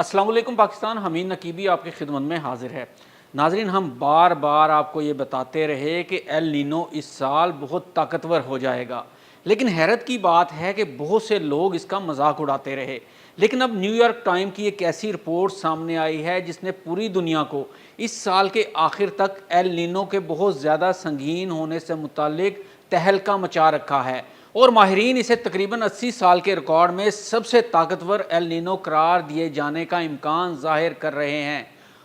السلام علیکم پاکستان، حمید نقیبی آپ کی خدمت میں حاضر ہے۔ ناظرین، ہم بار بار آپ کو یہ بتاتے رہے کہ ایل نینو اس سال بہت طاقتور ہو جائے گا، لیکن حیرت کی بات ہے کہ بہت سے لوگ اس کا مذاق اڑاتے رہے۔ لیکن اب نیو یارک ٹائم کی ایک ایسی رپورٹ سامنے آئی ہے جس نے پوری دنیا کو اس سال کے آخر تک ایل نینو کے بہت زیادہ سنگین ہونے سے متعلق تہلکہ مچا رکھا ہے، اور ماہرین اسے تقریباً 80 سال کے ریکارڈ میں سب سے طاقتور ایل نینو قرار دیے جانے کا امکان ظاہر کر رہے ہیں۔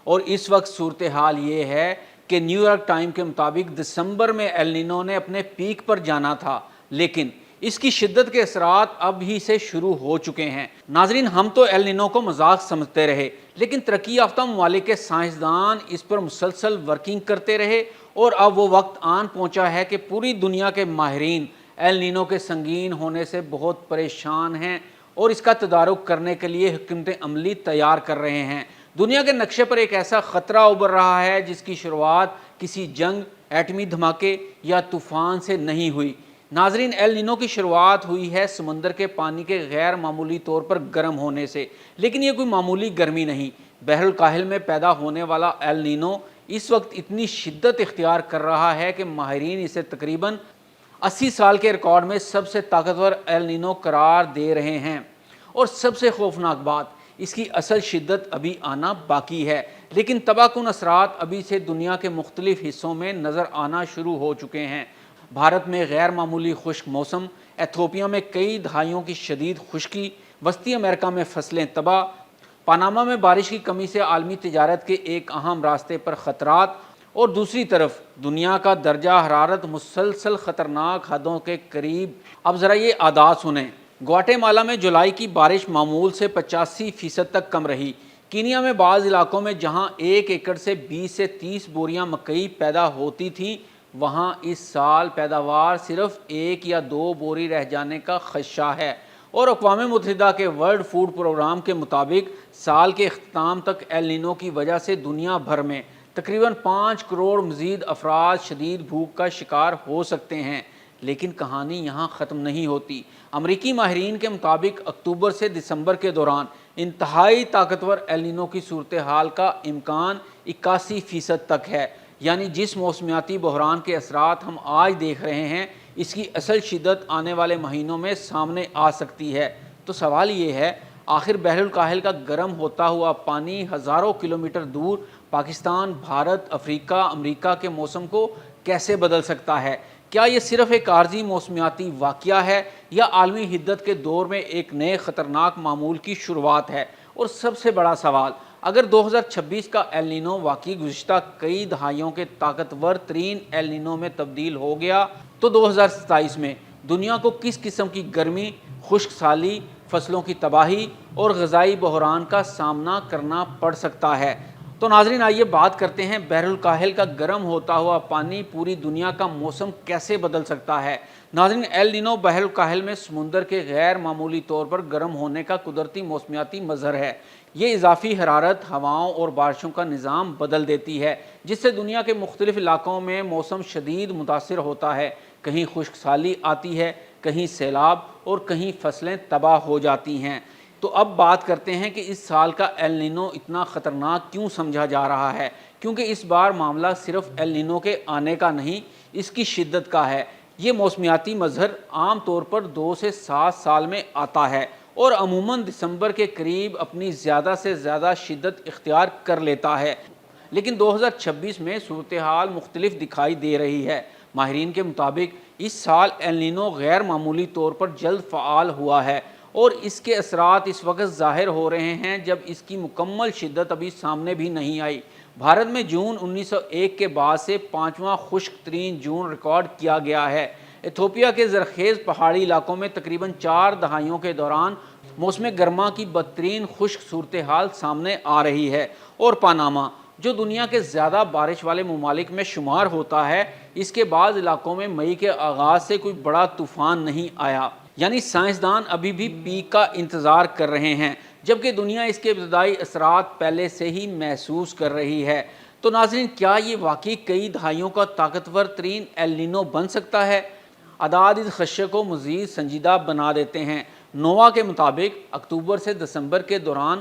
اور اس وقت صورتحال یہ ہے کہ نیو یارک ٹائم کے مطابق دسمبر میں ایل نینو نے اپنے پیک پر جانا تھا، لیکن اس کی شدت کے اثرات اب ہی سے شروع ہو چکے ہیں۔ ناظرین، ہم تو ایل نینو کو مذاق سمجھتے رہے، لیکن ترقی یافتہ ممالک کے سائنسدان اس پر مسلسل ورکنگ کرتے رہے، اور اب وہ وقت آن پہنچا ہے کہ پوری دنیا کے ماہرین ایل نینو کے سنگین ہونے سے بہت پریشان ہیں اور اس کا تدارک کرنے کے لیے حکمت عملی تیار کر رہے ہیں۔ دنیا کے نقشے پر ایک ایسا خطرہ ابھر رہا ہے جس کی شروعات کسی جنگ، ایٹمی دھماکے یا طوفان سے نہیں ہوئی۔ ناظرین، ایل نینو کی شروعات ہوئی ہے سمندر کے پانی کے غیر معمولی طور پر گرم ہونے سے، لیکن یہ کوئی معمولی گرمی نہیں۔ بحر الکاہل میں پیدا ہونے والا ایل نینو اس وقت اتنی شدت اختیار کر رہا ہے کہ ماہرین اسے تقریباً 80 سال کے ریکارڈ میں سب سے طاقتور ایل نینو قرار دے رہے ہیں، اور سب سے خوفناک بات، اس کی اصل شدت ابھی آنا باقی ہے، لیکن تباہ کن اثرات ابھی سے دنیا کے مختلف حصوں میں نظر آنا شروع ہو چکے ہیں۔ بھارت میں غیر معمولی خشک موسم، ایتھوپیا میں کئی دہائیوں کی شدید خشکی، وسطی امریکہ میں فصلیں تباہ، پاناما میں بارش کی کمی سے عالمی تجارت کے ایک اہم راستے پر خطرات، اور دوسری طرف دنیا کا درجہ حرارت مسلسل خطرناک حدوں کے قریب۔ اب ذرا یہ اعداد سنیں۔ گواٹے مالا میں جولائی کی بارش معمول سے 85% تک کم رہی۔ کینیا میں بعض علاقوں میں جہاں 1 ایکڑ سے 20 سے 30 بوریاں مکئی پیدا ہوتی تھیں، وہاں اس سال پیداوار صرف 1 یا 2 بوری رہ جانے کا خدشہ ہے، اور اقوام متحدہ کے ورلڈ فوڈ پروگرام کے مطابق سال کے اختتام تک ایل نینو کی وجہ سے دنیا بھر میں تقریباً 5 کروڑ مزید افراد شدید بھوک کا شکار ہو سکتے ہیں۔ لیکن کہانی یہاں ختم نہیں ہوتی۔ امریکی ماہرین کے مطابق اکتوبر سے دسمبر کے دوران انتہائی طاقتور ایل نینو کی صورتحال کا امکان 81% تک ہے، یعنی جس موسمیاتی بحران کے اثرات ہم آج دیکھ رہے ہیں، اس کی اصل شدت آنے والے مہینوں میں سامنے آ سکتی ہے۔ تو سوال یہ ہے، آخر بحر الکاہل کا گرم ہوتا ہوا پانی ہزاروں کلومیٹر دور پاکستان، بھارت، افریقہ، امریکہ کے موسم کو کیسے بدل سکتا ہے؟ کیا یہ صرف ایک عارضی موسمیاتی واقعہ ہے، یا عالمی حدت کے دور میں ایک نئے خطرناک معمول کی شروعات ہے؟ اور سب سے بڑا سوال، اگر 2026 کا ایل نینو واقعی گزشتہ کئی دہائیوں کے طاقتور ترین ایل نینو میں تبدیل ہو گیا، تو 2027 میں دنیا کو کس قسم کی گرمی، خشک سالی، فصلوں کی تباہی اور غذائی بحران کا سامنا کرنا پڑ سکتا ہے؟ تو ناظرین، آئیے بات کرتے ہیں بحر الکاہل کا گرم ہوتا ہوا پانی پوری دنیا کا موسم کیسے بدل سکتا ہے۔ ناظرین، ایل نینو بحر الکاہل میں سمندر کے غیر معمولی طور پر گرم ہونے کا قدرتی موسمیاتی مظہر ہے۔ یہ اضافی حرارت ہواؤں اور بارشوں کا نظام بدل دیتی ہے، جس سے دنیا کے مختلف علاقوں میں موسم شدید متاثر ہوتا ہے۔ کہیں خشک سالی آتی ہے، کہیں سیلاب، اور کہیں فصلیں تباہ ہو جاتی ہیں۔ تو اب بات کرتے ہیں کہ اس سال کا ایل نینو اتنا خطرناک کیوں سمجھا جا رہا ہے، کیونکہ اس بار معاملہ صرف ایل نینو کے آنے کا نہیں، اس کی شدت کا ہے۔ یہ موسمیاتی مظہر عام طور پر 2 سے 7 سال میں آتا ہے، اور عموماً دسمبر کے قریب اپنی زیادہ سے زیادہ شدت اختیار کر لیتا ہے۔ لیکن 2026 میں صورتحال مختلف دکھائی دے رہی ہے۔ ماہرین کے مطابق اس سال ایل نینو غیر معمولی طور پر جلد فعال ہوا ہے، اور اس کے اثرات اس وقت ظاہر ہو رہے ہیں جب اس کی مکمل شدت ابھی سامنے بھی نہیں آئی۔ بھارت میں جون 1901 کے بعد سے 5واں خشک ترین جون ریکارڈ کیا گیا ہے۔ ایتھوپیا کے زرخیز پہاڑی علاقوں میں تقریباً 4 دہائیوں کے دوران موسم گرما کی بدترین خشک صورتحال سامنے آ رہی ہے، اور پاناما، جو دنیا کے زیادہ بارش والے ممالک میں شمار ہوتا ہے، اس کے بعض علاقوں میں مئی کے آغاز سے کوئی بڑا طوفان نہیں آیا۔ یعنی سائنسدان ابھی بھی پیک کا انتظار کر رہے ہیں، جبکہ دنیا اس کے ابتدائی اثرات پہلے سے ہی محسوس کر رہی ہے۔ تو ناظرین، کیا یہ واقعی کئی دہائیوں کا طاقتور ترین ایل نینو بن سکتا ہے؟ اعداد اس خدشے کو مزید سنجیدہ بنا دیتے ہیں۔ نووا کے مطابق اکتوبر سے دسمبر کے دوران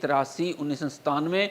83, 1997